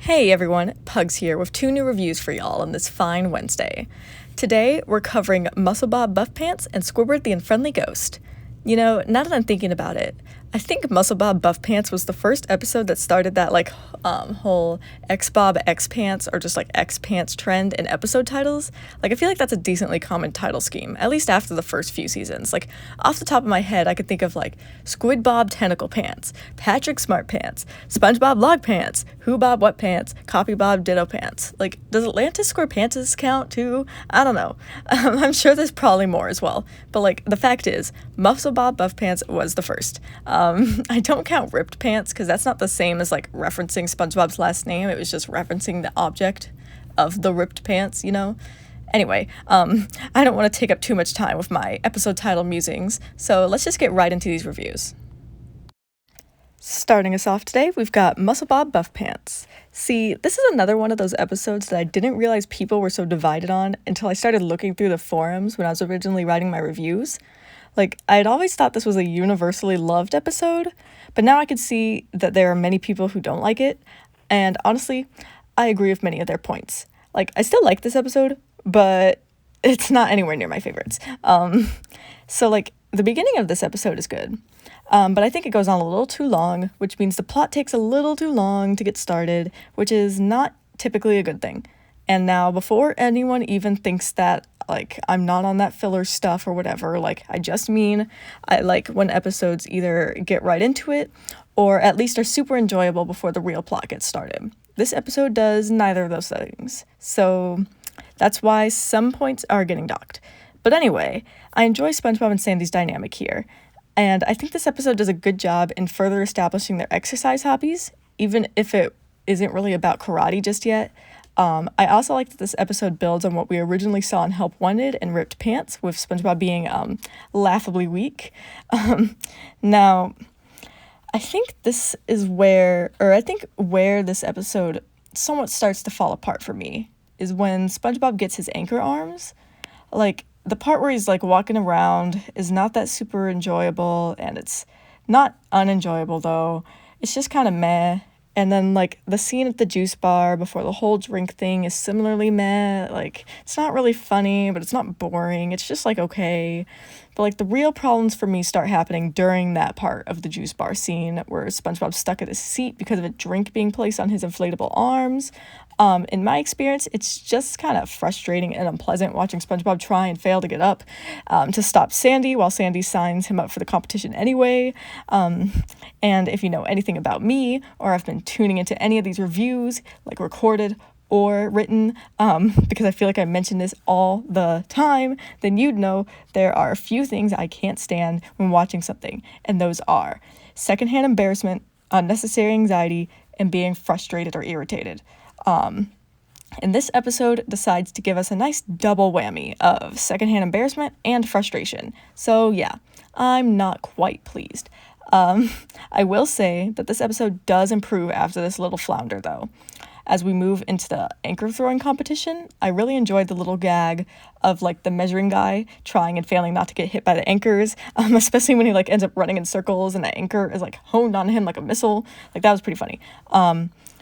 Hey everyone, Pugs here with 2 new reviews for y'all on this fine Wednesday. Today, we're covering MuscleBob BuffPants and Squidward The Unfriendly Ghost. You know, now that I'm thinking about it, I think MuscleBob BuffPants was the first episode that started that whole XBob X-Pants or just X-Pants trend in episode titles. I feel like that's a decently common title scheme, at least after the first few seasons. Off the top of my head, I could think of SquidBob Tentacle Pants, Patrick Smart Pants, SpongeBob Log Pants, Who Bob What Pants, CopyBob Ditto Pants. Does Atlantis SquarePants count too? I don't know. I'm sure there's probably more as well. But the fact is, MuscleBob BuffPants was the first. I don't count Ripped Pants because that's not the same as referencing SpongeBob's last name. It was just referencing the object of the ripped pants, you know? Anyway, I don't want to take up too much time with my episode title musings, so let's just get right into these reviews. Starting us off today, we've got MuscleBob BuffPants. See, this is another one of those episodes that I didn't realize people were so divided on until I started looking through the forums when I was originally writing my reviews. I had always thought this was a universally loved episode, but now I can see that there are many people who don't like it, and honestly, I agree with many of their points. I still like this episode, but it's not anywhere near my favorites. The beginning of this episode is good, but I think it goes on a little too long, which means the plot takes a little too long to get started, which is not typically a good thing. And now, before anyone even thinks that, I'm not on that filler stuff or whatever, I just mean I like when episodes either get right into it or at least are super enjoyable before the real plot gets started. This episode does neither of those things, so that's why some points are getting docked. But anyway, I enjoy SpongeBob and Sandy's dynamic here, and I think this episode does a good job in further establishing their exercise hobbies, even if it isn't really about karate just yet. I also like that this episode builds on what we originally saw in Help Wanted and Ripped Pants, with SpongeBob being laughably weak. Now, I think this is where this episode somewhat starts to fall apart for me is when SpongeBob gets his anchor arms. The part where he's walking around is not that super enjoyable, and it's not unenjoyable though. It's just kind of meh. And then, the scene at the juice bar before the whole drink thing is similarly meh. It's not really funny, but it's not boring. It's just, okay. But, the real problems for me start happening during that part of the juice bar scene where SpongeBob's stuck at his seat because of a drink being placed on his inflatable arms. In my experience, it's just kind of frustrating and unpleasant watching SpongeBob try and fail to get up to stop Sandy while Sandy signs him up for the competition anyway. And if you know anything about me, or have been tuning into any of these reviews, recorded or written, because I feel like I mention this all the time, then you'd know there are a few things I can't stand when watching something, and those are secondhand embarrassment, unnecessary anxiety, and being frustrated or irritated. And this episode decides to give us a nice double whammy of secondhand embarrassment and frustration. So yeah, I'm not quite pleased. I will say that this episode does improve after this little flounder though. As we move into the anchor throwing competition, I really enjoyed the little gag of the measuring guy trying and failing not to get hit by the anchors, especially when he ends up running in circles and the anchor is honed on him like a missile. That was pretty funny.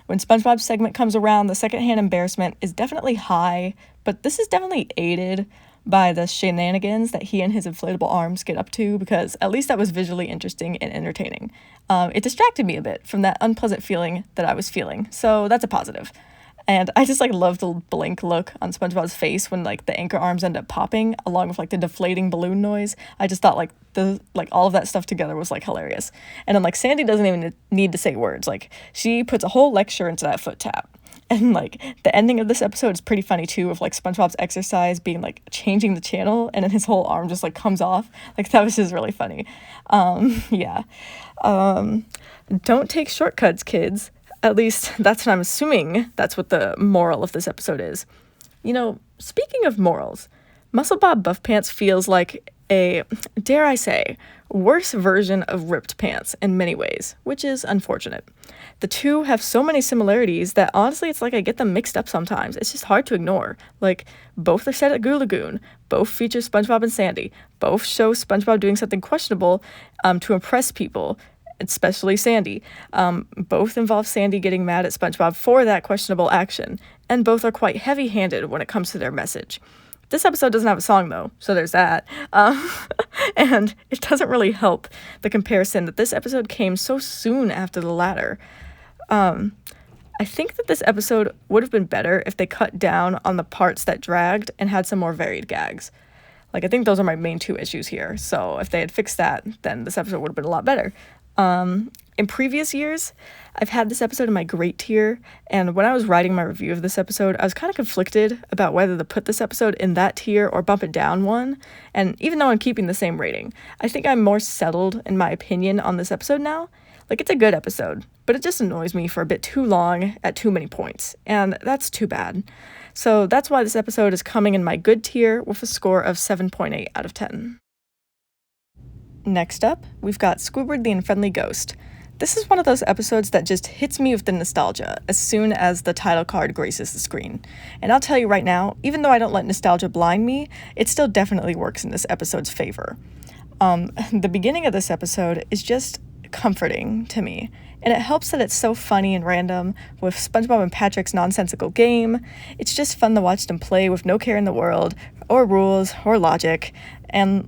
When SpongeBob's segment comes around, the secondhand embarrassment is definitely high, but this is definitely aided by the shenanigans that he and his inflatable arms get up to, because at least that was visually interesting and entertaining. It distracted me a bit from that unpleasant feeling that I was feeling, so that's a positive. And I just love the blank look on SpongeBob's face when the anchor arms end up popping, along with the deflating balloon noise. I just thought all of that stuff together was hilarious. And then Sandy doesn't even need to say words. She puts a whole lecture into that foot tap. And the ending of this episode is pretty funny too, of SpongeBob's exercise being changing the channel, and then his whole arm just comes off. That was just really funny. Yeah. Don't take shortcuts, kids. At least that's what I'm assuming that's what the moral of this episode is. You know, speaking of morals, MuscleBob BuffPants feels like a, dare I say, worse version of Ripped Pants in many ways, which is unfortunate. The two have so many similarities that honestly it's I get them mixed up sometimes. It's just hard to ignore. Both are set at Goo Lagoon, both feature SpongeBob and Sandy, both show SpongeBob doing something questionable to impress people, especially Sandy. Both involve Sandy getting mad at SpongeBob for that questionable action, and both are quite heavy-handed when it comes to their message. This episode doesn't have a song, though, so there's that. And it doesn't really help the comparison that this episode came so soon after the latter. I think that this episode would have been better if they cut down on the parts that dragged and had some more varied gags. Like, I think those are my main two issues here. So if they had fixed that, then this episode would have been a lot better. In previous years, I've had this episode in my great tier, and when I was writing my review of this episode, I was kind of conflicted about whether to put this episode in that tier or bump it down one, and even though I'm keeping the same rating, I think I'm more settled in my opinion on this episode now. Like, it's a good episode, but it just annoys me for a bit too long at too many points, and that's too bad. So that's why this episode is coming in my good tier with a score of 7.8 out of 10. Next up, we've got Squidward The Unfriendly Ghost. This is one of those episodes that just hits me with the nostalgia as soon as the title card graces the screen. And I'll tell you right now, even though I don't let nostalgia blind me, it still definitely works in this episode's favor. The beginning of this episode is just comforting to me, and it helps that it's so funny and random with SpongeBob and Patrick's nonsensical game. It's just fun to watch them play with no care in the world, or rules, or logic, and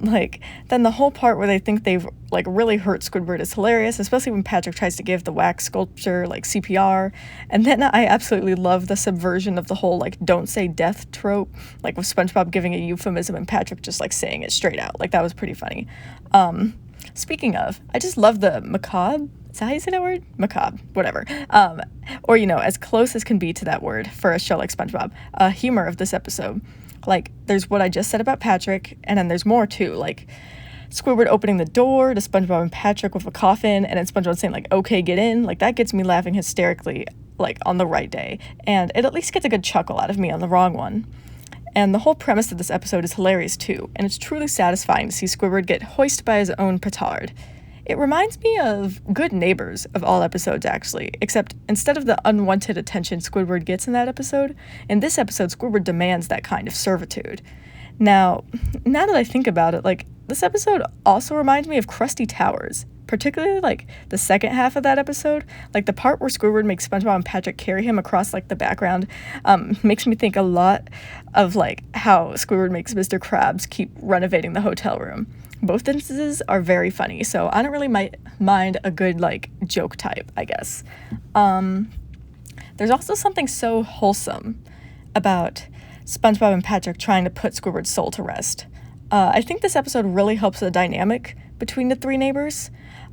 then the whole part where they think they've really hurt Squidward is hilarious, especially when Patrick tries to give the wax sculpture CPR. And then I absolutely love the subversion of the whole don't say death trope, with SpongeBob giving a euphemism and Patrick just saying it straight out. That was pretty funny. Speaking of, I just love the macabre. Is that how you say that word? Macabre, whatever. Or, as close as can be to that word for a show like SpongeBob. Humor of this episode. There's what I just said about Patrick, and then there's more too. Squidward opening the door to SpongeBob and Patrick with a coffin, and then SpongeBob saying, okay, get in. That gets me laughing hysterically, on the right day. And it at least gets a good chuckle out of me on the wrong one. And the whole premise of this episode is hilarious too, and it's truly satisfying to see Squidward get hoisted by his own petard. It reminds me of Good Neighbors of all episodes, actually, except instead of the unwanted attention Squidward gets in that episode, in this episode Squidward demands that kind of servitude. Now that I think about it, this episode also reminds me of Krusty Towers, particularly the second half of that episode. The part where Squidward makes SpongeBob and Patrick carry him across the background makes me think a lot of how Squidward makes Mr. Krabs keep renovating the hotel room. Both instances are very funny, so I don't really mind a good joke type, I guess. There's also something so wholesome about SpongeBob and Patrick trying to put Squidward's soul to rest. I think this episode really helps the dynamic between the three neighbors,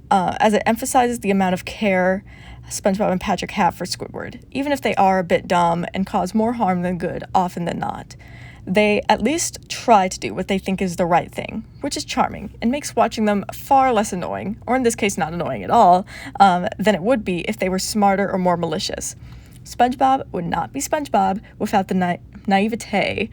as it emphasizes the amount of care SpongeBob and Patrick have for Squidward, even if they are a bit dumb and cause more harm than good often than not. They at least try to do what they think is the right thing, which is charming, and makes watching them far less annoying, or in this case not annoying at all, than it would be if they were smarter or more malicious. SpongeBob would not be SpongeBob without the naivete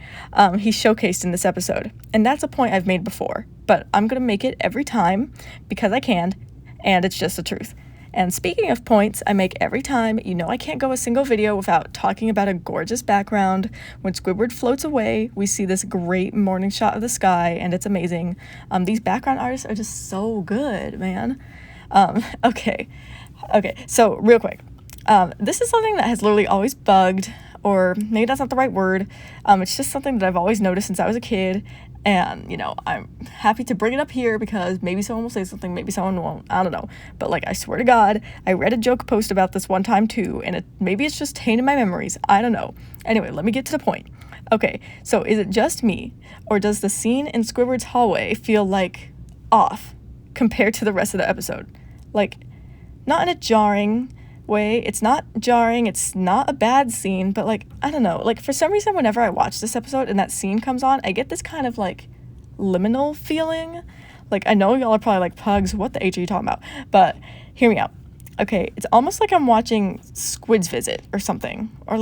he showcased in this episode, and that's a point I've made before, but I'm going to make it every time because I can, and it's just the truth. And speaking of points I make every time, I can't go a single video without talking about a gorgeous background. When Squidward floats away, we see this great morning shot of the sky, and it's amazing. These background artists are just so good, man. Okay, so real quick. This is something that has literally always bugged, or maybe that's not the right word. It's just something that I've always noticed since I was a kid, and, I'm happy to bring it up here because maybe someone will say something, maybe someone won't, I don't know. But, I swear to God, I read a joke post about this one time too, and maybe it's just tainted my memories, I don't know. Anyway, let me get to the point. Okay, so is it just me, or does the scene in Squidward's hallway feel, off compared to the rest of the episode? Not in a jarring way. It's not jarring, it's not a bad scene, but I don't know, for some reason whenever I watch this episode and that scene comes on, I get this kind of liminal feeling. I know y'all are probably Pugs, what the H are you talking about? But hear me out. Okay, it's almost like I'm watching Squid's Visit or something, or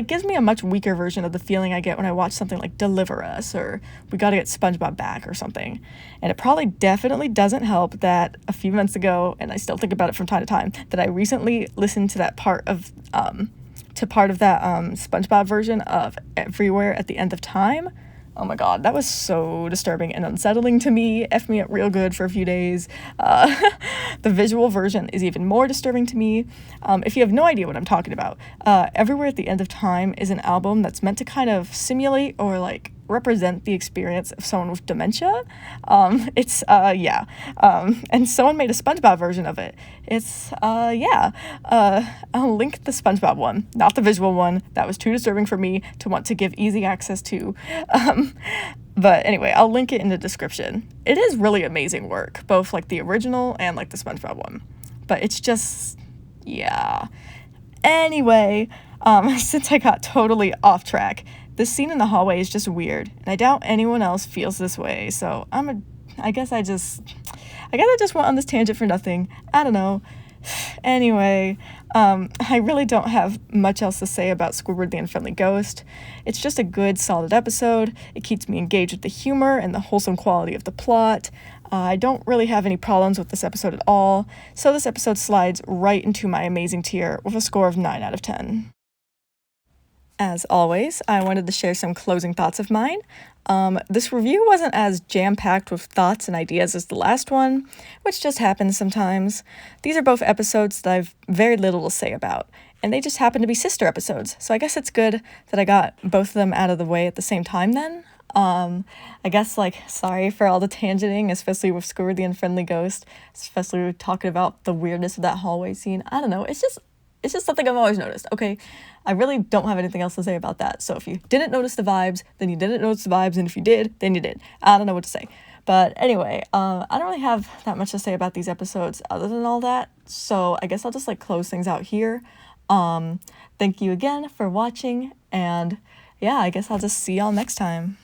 gives me a much weaker version of the feeling I get when I watch something like Deliver Us or We Gotta Get SpongeBob Back or something. And it probably definitely doesn't help that a few months ago, and I still think about it from time to time, that I recently listened to that part of that SpongeBob version of Everywhere at the End of Time, Oh my god, that was so disturbing and unsettling to me. F me up real good for a few days. The visual version is even more disturbing to me. If you have no idea what I'm talking about, Everywhere at the End of Time is an album that's meant to kind of simulate or like represent the experience of someone with dementia. And someone made a SpongeBob version of it. I'll link the SpongeBob one, not the visual one. That was too disturbing for me to want to give easy access to. But anyway, I'll link it in the description. It is really amazing work, both like the original and like the SpongeBob one. But it's just, yeah. Anyway, since I got totally off track, this scene in the hallway is just weird, and I doubt anyone else feels this way, so I guess I just went on this tangent for nothing. I don't know. Anyway, I really don't have much else to say about Squidward the Unfriendly Ghost. It's just a good, solid episode. It keeps me engaged with the humor and the wholesome quality of the plot. I don't really have any problems with this episode at all, so this episode slides right into my amazing tier with a score of 9 out of 10. As always, I wanted to share some closing thoughts of mine. This review wasn't as jam-packed with thoughts and ideas as the last one, which just happens sometimes. These are both episodes that I've very little to say about, and they just happen to be sister episodes, so I guess it's good that I got both of them out of the way at the same time then. I guess, sorry for all the tangenting, especially with Squidward the Unfriendly Ghost, especially talking about the weirdness of that hallway scene. I don't know, it's just something I've always noticed, okay? I really don't have anything else to say about that. So if you didn't notice the vibes, then you didn't notice the vibes, and if you did, then you did. I don't know what to say. But anyway, I don't really have that much to say about these episodes other than all that. So I guess I'll just close things out here. Thank you again for watching, and yeah, I guess I'll just see y'all next time.